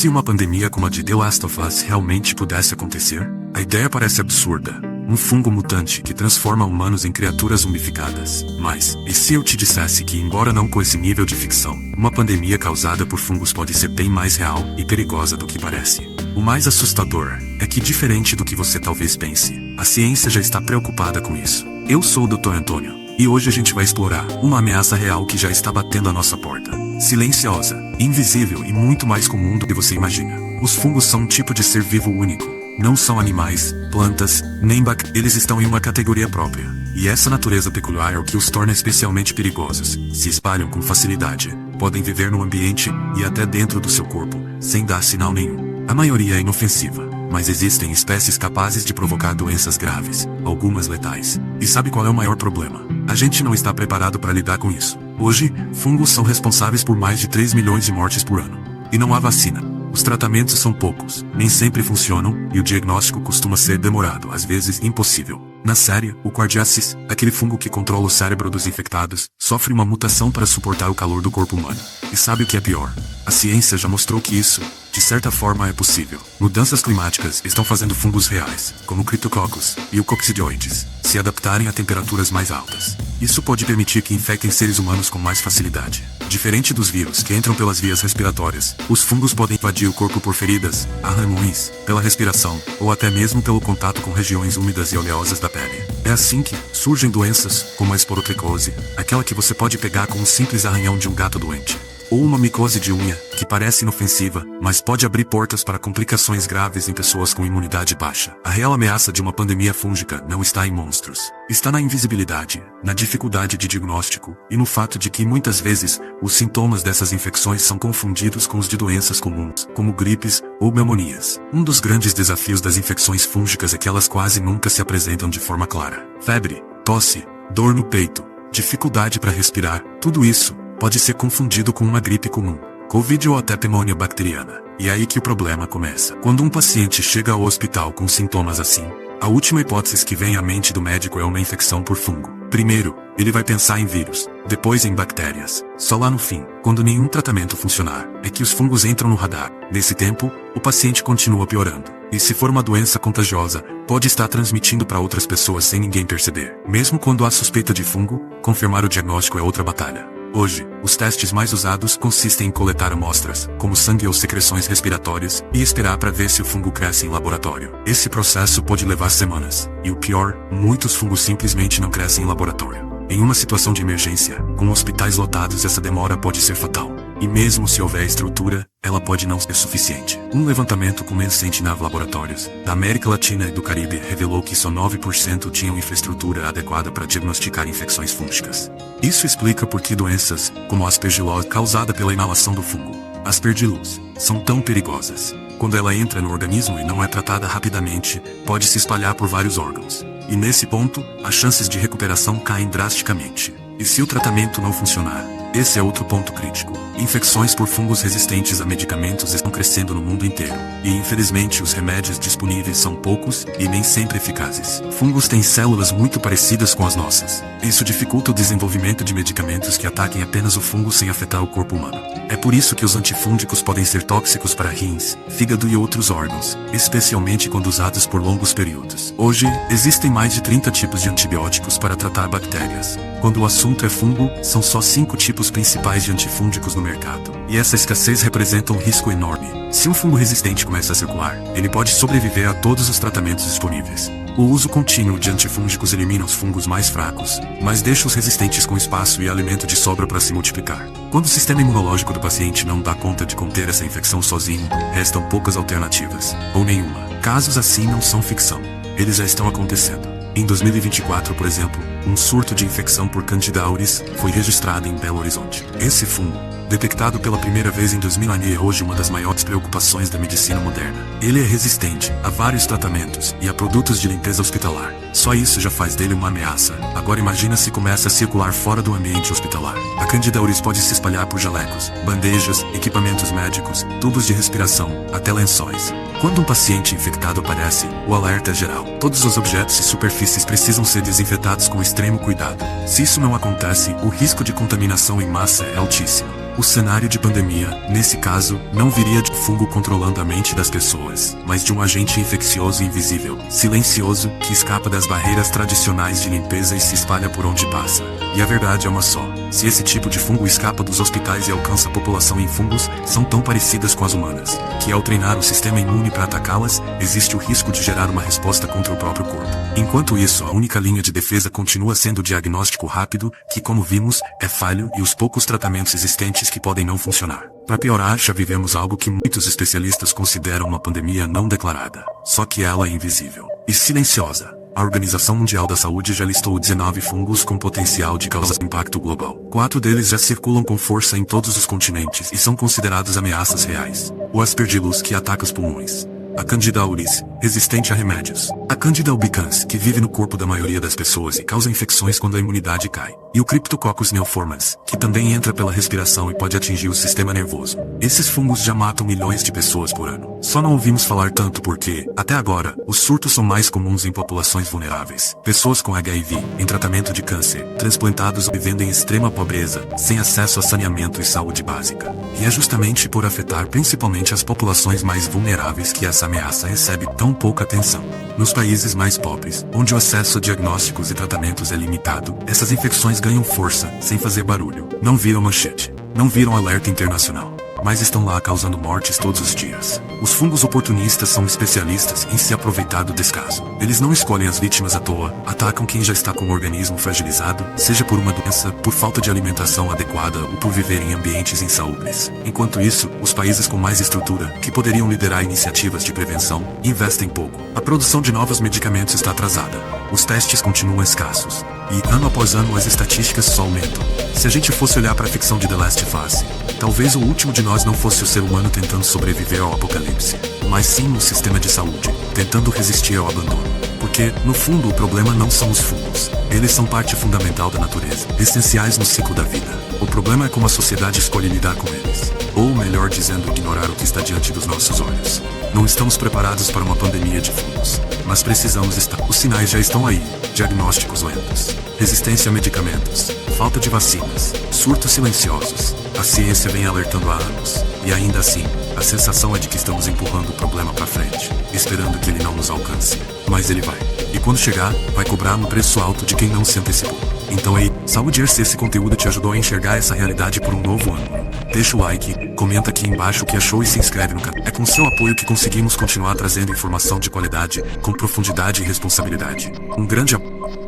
se uma pandemia como a de The Last of Us realmente pudesse acontecer? A ideia parece absurda. Um fungo mutante que transforma humanos em criaturas mumificadas. Mas, e se eu te dissesse que, embora não com esse nível de ficção, uma pandemia causada por fungos pode ser bem mais real e perigosa do que parece? O mais assustador é que, diferente do que você talvez pense, a ciência já está preocupada com isso. Eu sou o Dr. Antônio, e hoje a gente vai explorar uma ameaça real que já está batendo à nossa porta. Silenciosa, invisível e muito mais comum do que você imagina. Os fungos são um tipo de ser vivo único. Não são animais, plantas, nem eles estão em uma categoria própria. E essa natureza peculiar é o que os torna especialmente perigosos. Se espalham com facilidade, podem viver no ambiente e até dentro do seu corpo, sem dar sinal nenhum. A maioria é inofensiva, mas existem espécies capazes de provocar doenças graves, algumas letais. E sabe qual é o maior problema? A gente não está preparado para lidar com isso. Hoje, fungos são responsáveis por mais de 3 milhões de mortes por ano. E não há vacina. Os tratamentos são poucos, nem sempre funcionam, e o diagnóstico costuma ser demorado, às vezes impossível. Na série, o Cardiacis, aquele fungo que controla o cérebro dos infectados, sofre uma mutação para suportar o calor do corpo humano. E sabe o que é pior? A ciência já mostrou que isso, de certa forma, é possível. Mudanças climáticas estão fazendo fungos reais, como o Cryptococcus e o Coccidioides, se adaptarem a temperaturas mais altas. Isso pode permitir que infectem seres humanos com mais facilidade. Diferente dos vírus que entram pelas vias respiratórias, os fungos podem invadir o corpo por feridas, arranhões, pela respiração, ou até mesmo pelo contato com regiões úmidas e oleosas da pele. É assim que surgem doenças, como a esporotricose, aquela que você pode pegar com um simples arranhão de um gato doente. Ou uma micose de unha, que parece inofensiva, mas pode abrir portas para complicações graves em pessoas com imunidade baixa. A real ameaça de uma pandemia fúngica não está em monstros. Está na invisibilidade, na dificuldade de diagnóstico, e no fato de que muitas vezes, os sintomas dessas infecções são confundidos com os de doenças comuns, como gripes ou pneumonias. Um dos grandes desafios das infecções fúngicas é que elas quase nunca se apresentam de forma clara. Febre, tosse, dor no peito, dificuldade para respirar, tudo isso pode ser confundido com uma gripe comum, Covid ou até pneumonia bacteriana. E é aí que o problema começa. Quando um paciente chega ao hospital com sintomas assim, a última hipótese que vem à mente do médico é uma infecção por fungo. Primeiro, ele vai pensar em vírus, depois em bactérias. Só lá no fim, quando nenhum tratamento funcionar, é que os fungos entram no radar. Nesse tempo, o paciente continua piorando. E se for uma doença contagiosa, pode estar transmitindo para outras pessoas sem ninguém perceber. Mesmo quando há suspeita de fungo, confirmar o diagnóstico é outra batalha. Hoje, os testes mais usados consistem em coletar amostras, como sangue ou secreções respiratórias, e esperar para ver se o fungo cresce em laboratório. Esse processo pode levar semanas. E o pior, muitos fungos simplesmente não crescem em laboratório. Em uma situação de emergência, com hospitais lotados, essa demora pode ser fatal. E mesmo se houver estrutura, ela pode não ser suficiente. Um levantamento com Sentinel Laboratórios, da América Latina e do Caribe, revelou que só 9% tinham infraestrutura adequada para diagnosticar infecções fúngicas. Isso explica por que doenças, como a aspergilose causada pela inalação do fungo, Aspergillus, são tão perigosas. Quando ela entra no organismo e não é tratada rapidamente, pode se espalhar por vários órgãos. E nesse ponto, as chances de recuperação caem drasticamente. E se o tratamento não funcionar? Esse é outro ponto crítico. Infecções por fungos resistentes a medicamentos estão crescendo no mundo inteiro. E infelizmente os remédios disponíveis são poucos e nem sempre eficazes. Fungos têm células muito parecidas com as nossas. Isso dificulta o desenvolvimento de medicamentos que ataquem apenas o fungo sem afetar o corpo humano. É por isso que os antifúngicos podem ser tóxicos para rins, fígado e outros órgãos, especialmente quando usados por longos períodos. Hoje, existem mais de 30 tipos de antibióticos para tratar bactérias. Quando o assunto é fungo, são só 5 tipos principais de antifúngicos no mercado. E essa escassez representa um risco enorme. Se um fungo resistente começa a circular, ele pode sobreviver a todos os tratamentos disponíveis. O uso contínuo de antifúngicos elimina os fungos mais fracos, mas deixa os resistentes com espaço e alimento de sobra para se multiplicar. Quando o sistema imunológico do paciente não dá conta de conter essa infecção sozinho, restam poucas alternativas, ou nenhuma. Casos assim não são ficção. Eles já estão acontecendo. Em 2024, por exemplo, um surto de infecção por Candida auris foi registrado em Belo Horizonte. Esse fungo, detectado pela primeira vez em 2000, é hoje uma das maiores preocupações da medicina moderna. Ele é resistente a vários tratamentos e a produtos de limpeza hospitalar. Só isso já faz dele uma ameaça. Agora imagina se começa a circular fora do ambiente hospitalar. A Candida auris pode se espalhar por jalecos, bandejas, equipamentos médicos, tubos de respiração, até lençóis. Quando um paciente infectado aparece, o alerta é geral. Todos os objetos e superfícies precisam ser desinfetados com extremo cuidado. Se isso não acontece, o risco de contaminação em massa é altíssimo. O cenário de pandemia, nesse caso, não viria de um fungo controlando a mente das pessoas, mas de um agente infeccioso invisível, silencioso, que escapa das barreiras tradicionais de limpeza e se espalha por onde passa. E a verdade é uma só. Se esse tipo de fungo escapa dos hospitais e alcança a população em fungos, são tão parecidas com as humanas, que ao treinar o sistema imune para atacá-las, existe o risco de gerar uma resposta contra o próprio corpo. Enquanto isso, a única linha de defesa continua sendo o diagnóstico rápido, que como vimos, é falho e os poucos tratamentos existentes que podem não funcionar. Para piorar, já vivemos algo que muitos especialistas consideram uma pandemia não declarada. Só que ela é invisível e silenciosa. A Organização Mundial da Saúde já listou 19 fungos com potencial de causar impacto global. 4 deles já circulam com força em todos os continentes e são considerados ameaças reais. O Aspergillus, que ataca os pulmões. A Candida auris, resistente a remédios. A Candida albicans, que vive no corpo da maioria das pessoas e causa infecções quando a imunidade cai. E o Cryptococcus neoformans, que também entra pela respiração e pode atingir o sistema nervoso. Esses fungos já matam milhões de pessoas por ano. Só não ouvimos falar tanto porque, até agora, os surtos são mais comuns em populações vulneráveis. Pessoas com HIV, em tratamento de câncer, transplantados ou vivendo em extrema pobreza, sem acesso a saneamento e saúde básica. E é justamente por afetar principalmente as populações mais vulneráveis que essa ameaça recebe tão pouca atenção. Nos países mais pobres, onde o acesso a diagnósticos e tratamentos é limitado, essas infecções ganham força, sem fazer barulho. Não viram manchete, não viram alerta internacional, mas estão lá causando mortes todos os dias. Os fungos oportunistas são especialistas em se aproveitar do descaso. Eles não escolhem as vítimas à toa, atacam quem já está com o organismo fragilizado, seja por uma doença, por falta de alimentação adequada ou por viver em ambientes insalubres. Enquanto isso, os países com mais estrutura, que poderiam liderar iniciativas de prevenção, investem pouco. A produção de novos medicamentos está atrasada. Os testes continuam escassos. E, ano após ano, as estatísticas só aumentam. Se a gente fosse olhar para a ficção de The Last of Us, talvez o último de nós não fosse o ser humano tentando sobreviver ao apocalipse, mas sim o sistema de saúde, tentando resistir ao abandono. Porque, no fundo, o problema não são os fungos. Eles são parte fundamental da natureza, essenciais no ciclo da vida. O problema é como a sociedade escolhe lidar com eles. Ou, melhor dizendo, ignorar o que está diante dos nossos olhos. Não estamos preparados para uma pandemia de fungos, mas precisamos estar. Os sinais já estão aí. Diagnósticos lentos, resistência a medicamentos, falta de vacinas, surtos silenciosos. A ciência vem alertando há anos. E ainda assim, a sensação é de que estamos empurrando o problema para frente, esperando que ele não nos alcance. Mas ele vai. E quando chegar, vai cobrar um preço alto de quem não se antecipou. Então aí, saúde, se esse conteúdo te ajudou a enxergar essa realidade por um novo ângulo. Deixa o like, comenta aqui embaixo o que achou e se inscreve no canal. É com seu apoio que conseguimos continuar trazendo informação de qualidade, com profundidade e responsabilidade. Um grande abraço.